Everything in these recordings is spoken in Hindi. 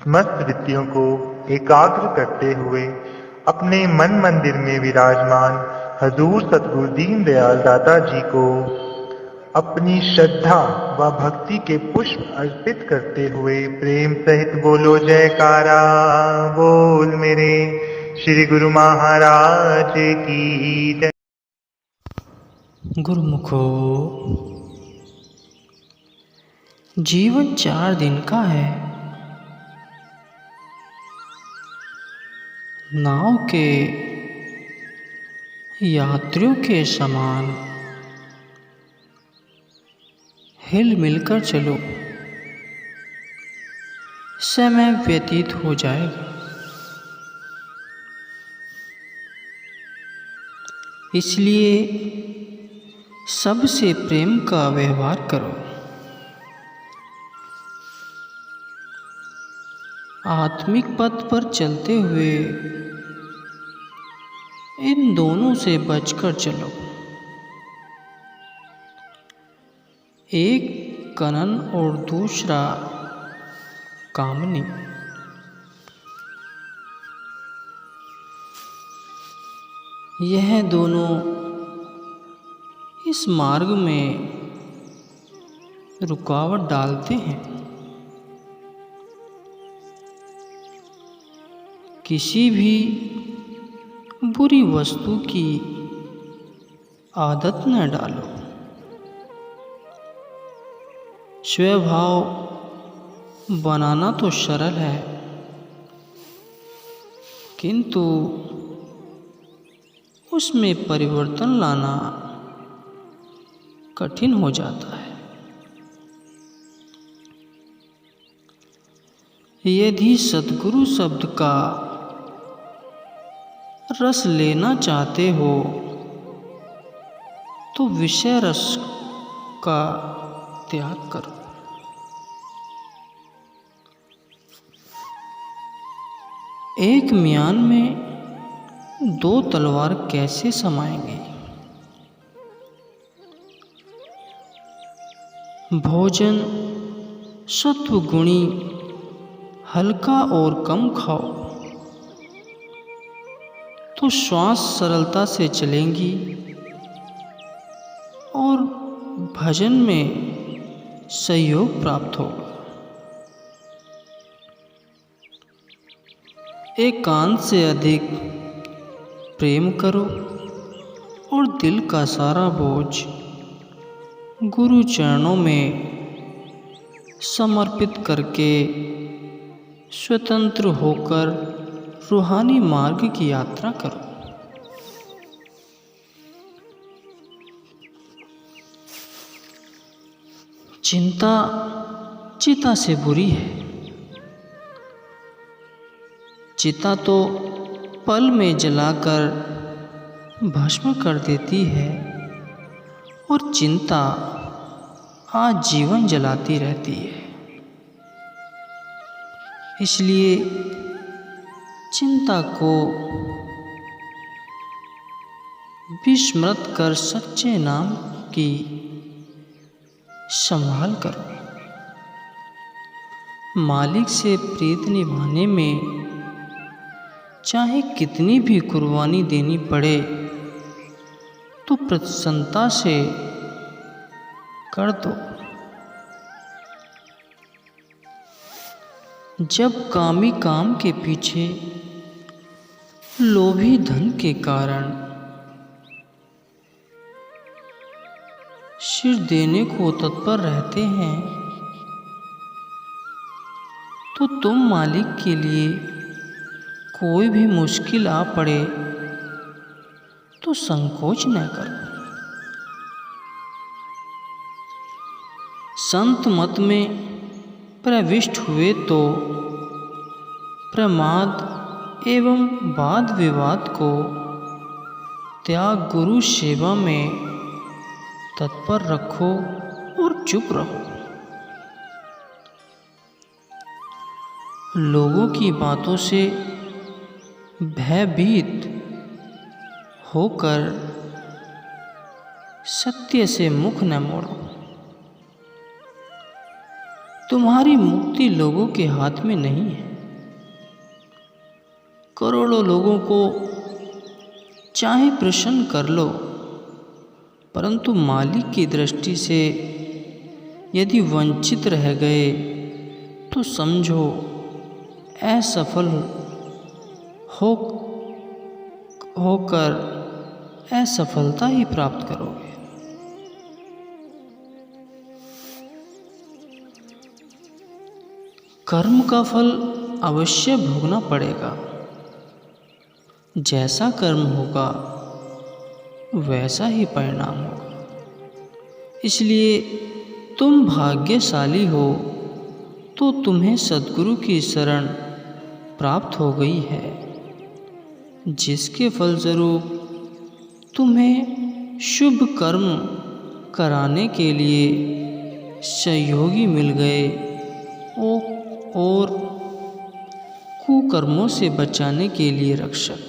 समस्त वृत्तियों को एकाग्र करते हुए अपने मन मंदिर में विराजमान हजूर सतगुरु दीनदयाल दाता जी को अपनी श्रद्धा व भक्ति के पुष्प अर्पित करते हुए प्रेम सहित बोलो जयकारा। बोल मेरे श्री गुरु महाराज की जय। गुरुमुखो, जीवन 4 दिन का है। नाव के यात्रियों के समान हिल मिलकर चलो, समय व्यतीत हो जाएगा। इसलिए सबसे प्रेम का व्यवहार करो। आत्मिक पथ पर चलते हुए इन दोनों से बचकर चलो। एक कनन और दूसरा कामनी। यह दोनों इस मार्ग में रुकावट डालते हैं। किसी भी बुरी वस्तु की आदत न डालो। स्वभाव बनाना तो सरल है, किंतु उसमें परिवर्तन लाना कठिन हो जाता है। यदि सद्गुरु शब्द का रस लेना चाहते हो तो विषय रस का त्याग करो। एक म्यान में 2 तलवार कैसे समाएंगे? भोजन सत्वगुणी हल्का और कम खाओ तो श्वास सरलता से चलेंगी और भजन में सहयोग प्राप्त होगा। एकांत से अधिक प्रेम करो और दिल का सारा बोझ गुरु चरणों में समर्पित करके स्वतंत्र होकर रूहानी मार्ग की यात्रा करो। चिंता चिता से बुरी है। चिता तो पल में जलाकर भस्म कर देती है और चिंता आजीवन जलाती रहती है। इसलिए चिंता को विस्मृत कर सच्चे नाम की संभाल करो। मालिक से प्रीत निभाने में चाहे कितनी भी कुर्बानी देनी पड़े तो प्रसन्नता से कर दो। जब कामी काम के पीछे लोभी धन के कारण सिर देने को तत्पर रहते हैं तो तुम मालिक के लिए कोई भी मुश्किल आ पड़े तो संकोच न करो। संत मत में प्रविष्ट हुए तो प्रमाद एवं वाद विवाद को त्याग गुरु सेवा में तत्पर रखो और चुप रहो। लोगों की बातों से भयभीत होकर सत्य से मुख न मोड़ो। तुम्हारी मुक्ति लोगों के हाथ में नहीं है, करोड़ों लोगों को चाहे प्रसन्न कर लो, परंतु मालिक की दृष्टि से यदि वंचित रह गए तो समझो असफल होकर असफलता ही प्राप्त करोगे। कर्म का फल अवश्य भोगना पड़ेगा। जैसा कर्म होगा वैसा ही परिणाम होगा। इसलिए तुम भाग्यशाली हो तो तुम्हें सद्गुरु की शरण प्राप्त हो गई है, जिसके फलस्वरूप तुम्हें शुभ कर्म कराने के लिए सहयोगी मिल गए और कुकर्मों से बचाने के लिए रक्षक।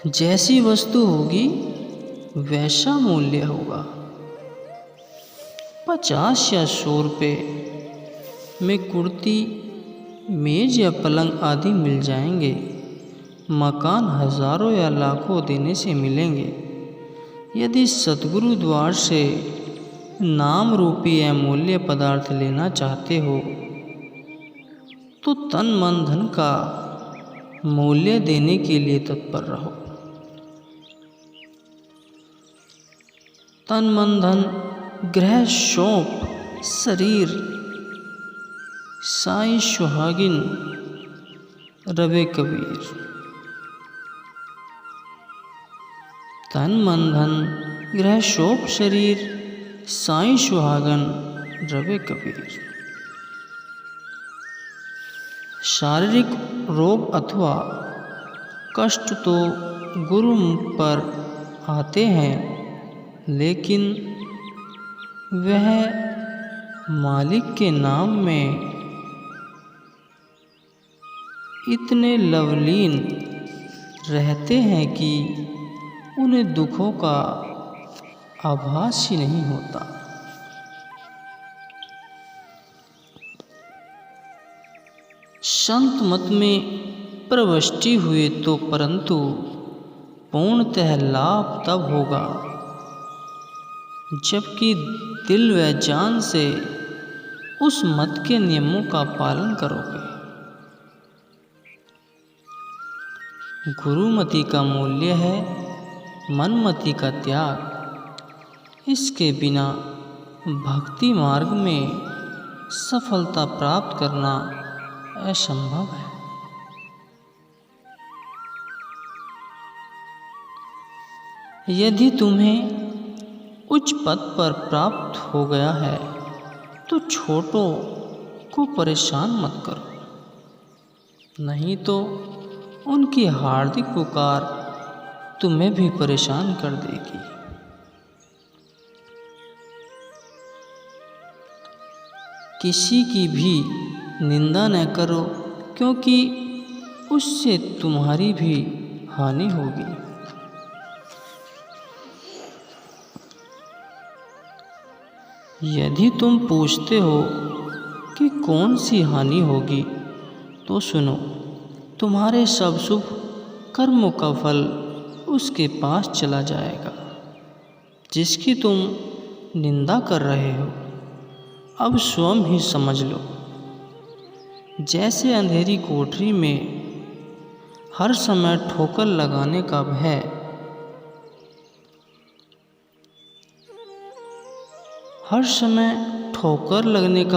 जैसी वस्तु होगी वैसा मूल्य होगा। 50 या 100 रुपये में कुर्ती, मेज या पलंग आदि मिल जाएंगे। मकान हजारों या लाखों देने से मिलेंगे। यदि सद्गुरु द्वार से नाम रूपी अमूल्य पदार्थ लेना चाहते हो तो तन मन धन का मूल्य देने के लिए तत्पर रहो। तन मन धन, गृह शोभ, शरीर, साईं सुहागिन रवे कबीर। तन मन धन, गृह शोभ, शरीर, साईं सुहागन रवे कबीर। शारीरिक रोग अथवा कष्ट तो गुरुमुख पर आते हैं, लेकिन वह मालिक के नाम में इतने लवलीन रहते हैं कि उन्हें दुखों का आभास ही नहीं होता। संत मत में प्रविष्टि हुए तो परंतु पूर्णतः लाभ तब होगा जबकि दिल व जान से उस मत के नियमों का पालन करोगे। गुरुमति का मूल्य है मनमति का त्याग। इसके बिना भक्ति मार्ग में सफलता प्राप्त करना असंभव है। यदि तुम्हें उच्च पद पर प्राप्त हो गया है तो छोटों को परेशान मत करो, नहीं तो उनकी हार्दिक पुकार तुम्हें भी परेशान कर देगी। किसी की भी निंदा न करो, क्योंकि उससे तुम्हारी भी हानि होगी। यदि तुम पूछते हो कि कौन सी हानि होगी, तो सुनो, तुम्हारे सब शुभ कर्मों का फल उसके पास चला जाएगा जिसकी तुम निंदा कर रहे हो। अब स्वयं ही समझ लो। जैसे अंधेरी कोठरी में हर समय ठोकर लगाने का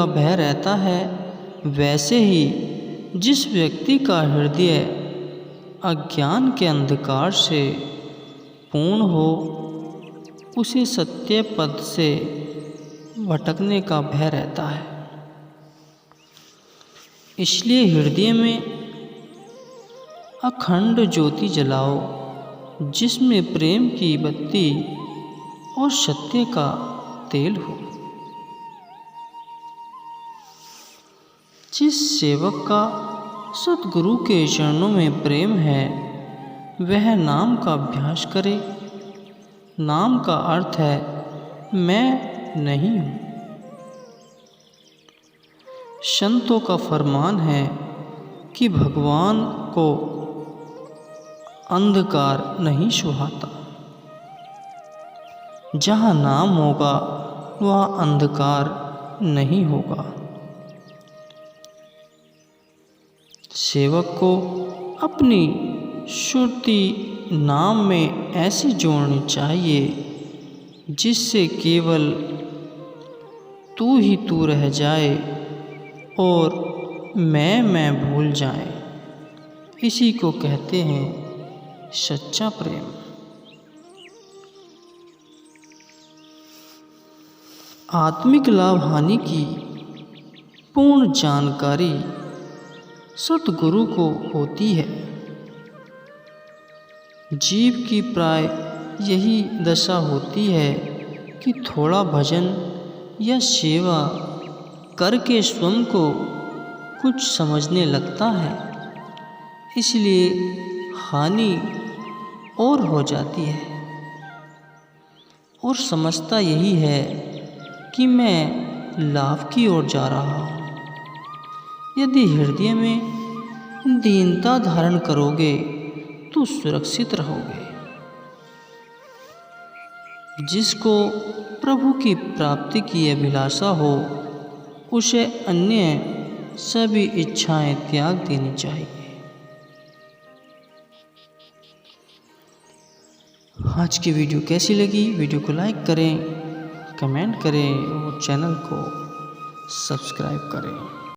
भय रहता है, वैसे ही जिस व्यक्ति का हृदय अज्ञान के अंधकार से पूर्ण हो, उसे सत्य पद से भटकने का भय रहता है। इसलिए हृदय में अखंड ज्योति जलाओ, जिसमें प्रेम की बत्ती और सत्य का तेल हो। जिस सेवक का सद्गुरु के चरणों में प्रेम है, वह नाम का अभ्यास करे। नाम का अर्थ है मैं नहीं हूँ। संतों का फरमान है कि भगवान को अंधकार नहीं सुहाता। जहाँ नाम होगा वहाँ अंधकार नहीं होगा। सेवक को अपनी श्रुति नाम में ऐसी जोड़नी चाहिए जिससे केवल तू ही तू रह जाए और मैं भूल जाए। इसी को कहते हैं सच्चा प्रेम। आत्मिक लाभ हानि की पूर्ण जानकारी सतगुरु को होती है। जीव की प्राय यही दशा होती है कि थोड़ा भजन या सेवा करके स्वयं को कुछ समझने लगता है, इसलिए हानि और हो जाती है और समझता यही है कि मैं लाभ की ओर जा रहा हूँ। यदि हृदय में दीनता धारण करोगे तो सुरक्षित रहोगे। जिसको प्रभु की प्राप्ति की अभिलाषा हो उसे अन्य सभी इच्छाएं त्याग देनी चाहिए। आज की वीडियो कैसी लगी? वीडियो को लाइक करें, कमेंट करें और चैनल को सब्सक्राइब करें।